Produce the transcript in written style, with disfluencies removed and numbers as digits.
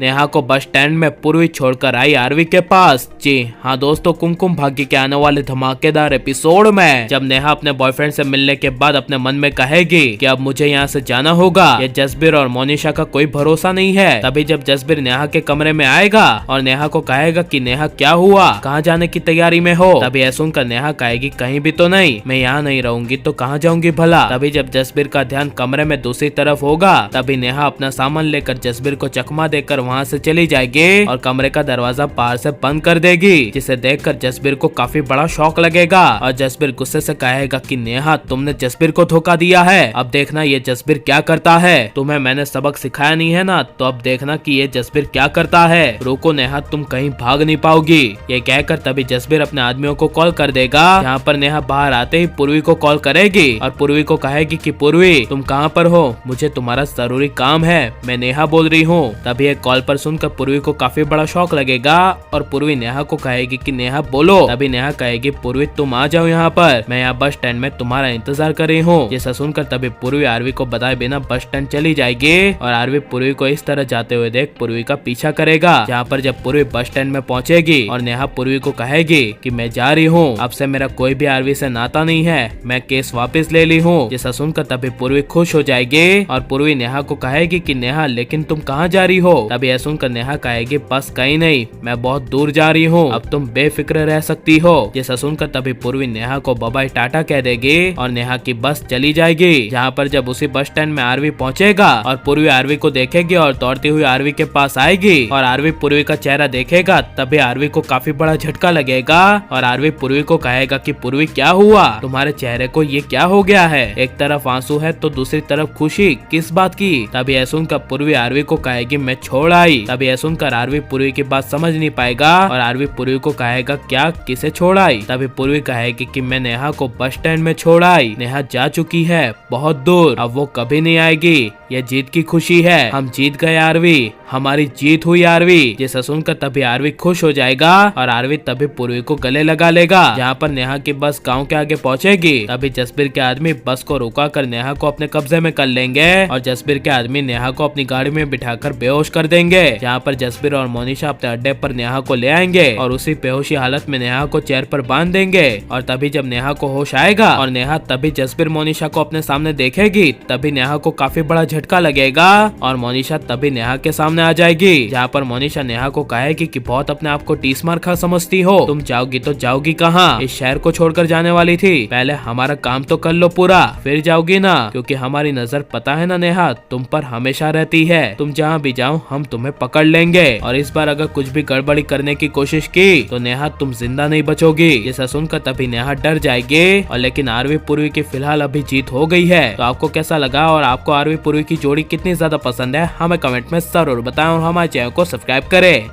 नेहा को bus stand में पूर्वी छोड़कर आई आरवी के पास। जी हाँ दोस्तों, कुमकुम भाग्य के आने वाले धमाकेदार एपिसोड में जब नेहा अपने बॉयफ्रेंड से मिलने के बाद अपने मन में कहेगी कि अब मुझे यहाँ से जाना होगा, ये जसबीर और मोनिशा का कोई भरोसा नहीं है, तभी जब जसबीर नेहा के कमरे में आएगा और नेहा को कहेगा कि नेहा क्या हुआ, कहाँ जाने की तैयारी में हो, तभी यह सुनकर नेहा कहेगी कहीं भी तो नहीं, मैं यहाँ नहीं रहूंगी तो कहाँ जाऊंगी भला। तभी जब जसबीर का ध्यान कमरे में दूसरी तरफ होगा, तभी नेहा अपना सामान लेकर जसबीर को चकमा देकर वहाँ से चली जाएगी और कमरे का दरवाजा बाहर से बंद कर देगी, जिसे देखकर जसबीर को काफी बड़ा शौक लगेगा और जसबीर गुस्से से कहेगा कि नेहा तुमने जसबीर को धोखा दिया है, अब देखना ये जसबीर क्या करता है, तुम्हें मैंने सबक सिखाया नहीं है ना, तो अब देखना कि ये जसबीर क्या करता है, रुको नेहा तुम कहीं भाग नहीं पाओगी। ये कहकर तभी जसबीर अपने आदमियों को कॉल कर देगा। यहाँ पर नेहा बाहर आते ही पूर्वी को कॉल करेगी और पूर्वी को कहेगी कि पूर्वी तुम कहाँ पर हो, मुझे तुम्हारा जरूरी काम है, मैं नेहा बोल रही हूँ। तभी एक कॉल पर सुनकर पूर्वी को काफी बड़ा शौक लगेगा और पूर्वी नेहा को कहेगी कि नेहा बोलो। तभी नेहा कहेगी पूर्वी तुम आ जाओ यहाँ पर, मैं यहाँ बस स्टैंड में तुम्हारा इंतजार कर रही हूँ। जैसा सुनकर तभी पूर्वी आरवी को बताए बिना बस स्टैंड चली जाएगी और आरवी पूर्वी को इस तरह जाते हुए देख पूर्वी का पीछा करेगा। जहाँ पर जब पूर्वी बस स्टैंड में पहुँचेगी और नेहा पूर्वी को कहेगी कि मैं जा रही हूँ, अब से मेरा कोई भी आरवी से नाता नहीं है, मैं केस वापस ले ली हूँ। जैसा सुनकर तभी पूर्वी खुश हो जाएगी और पूर्वी नेहा को कहेगी कि नेहा लेकिन तुम कहाँ जा रही हो। तभी यह सुनकर नेहा कहेगी बस कहीं नहीं, मैं बहुत दूर जा रही हूँ, अब तुम बेफिक्र रह सकती हो। जैसा सुनकर तभी पूर्वी नेहा को बाय टाटा कह देगी और नेहा की बस चली जाएगी। जहाँ पर जब उसी बस स्टैंड में आरवी पहुँचेगा और पूर्वी आरवी को देखेगी और दौड़ती हुई आरवी के पास आएगी और आरवी पूर्वी का चेहरा देखेगा, तभी आरवी को काफी बड़ा झटका लगेगा और आरवी पूर्वी को कहेगा कि पूर्वी क्या हुआ, तुम्हारे चेहरे को ये क्या हो गया है, एक तरफ आंसू है तो दूसरी तरफ खुशी, किस बात की। तभी यह सुनकर पूर्वी आरवी को कहेगी मैं छोड़ आई। तभी यह सुनकर आरवी पूर्वी की बात समझ नहीं पाएगा और आरवी पूर्वी को कहेगा क्या, किसे छोड़ आई। तभी पूर्वी कहेगी कि मैं नेहा को बस स्टैंड में छोड़ आई, नेहा जा चुकी है बहुत दूर, अब वो कभी नहीं आएगी, ये जीत की खुशी है, हम जीत गए आरवी, हमारी जीत हुई आरवी। जैसा सुनकर तभी आरवी खुश हो जाएगा और आरवी तभी पूर्वी को गले लगा लेगा। जहाँ पर नेहा की बस गांव के आगे पहुंचेगी, तभी जसबीर के आदमी बस को रुका कर नेहा को अपने कब्जे में कर लेंगे और जसबीर के आदमी नेहा को अपनी गाड़ी में बिठाकर बेहोश कर देंगे। जहाँ पर जसबीर और मोनिशा अपने अड्डे पर नेहा को ले आएंगे और उसी बेहोशी हालत में नेहा को चेयर पर बांध देंगे और तभी जब नेहा को होश आएगा और नेहा तभी जसबीर मोनिशा को अपने सामने देखेगी, तभी नेहा को काफी बड़ा झटका लगेगा और मोनिशा तभी नेहा के सामने आ जाएगी। जहाँ पर मोनिशा नेहा को कहेगी कि बहुत अपने आप को टीस मार खा समझती हो, तुम जाओगी तो जाओगी कहाँ, इस शहर को छोड़कर जाने वाली थी, पहले हमारा काम तो कर लो पूरा, फिर जाओगी ना, क्योंकि हमारी नजर पता है ना नेहा तुम पर हमेशा रहती है, तुम जहाँ भी जाओ हम तुम्हें पकड़ लेंगे और इस बार अगर कुछ भी गड़बड़ी करने की कोशिश की तो नेहा तुम जिंदा नहीं बचोगी। जैसा सुनकर तभी नेहा डर जाएगी और लेकिन आरवी पूर्वी की फिलहाल अभी जीत हो गई है। तो आपको कैसा लगा और आपको आरवी पूर्वी की जोड़ी कितनी ज्यादा पसंद है हमें कमेंट में जरूर बताएं और हमारे चैनल को सब्सक्राइब करें।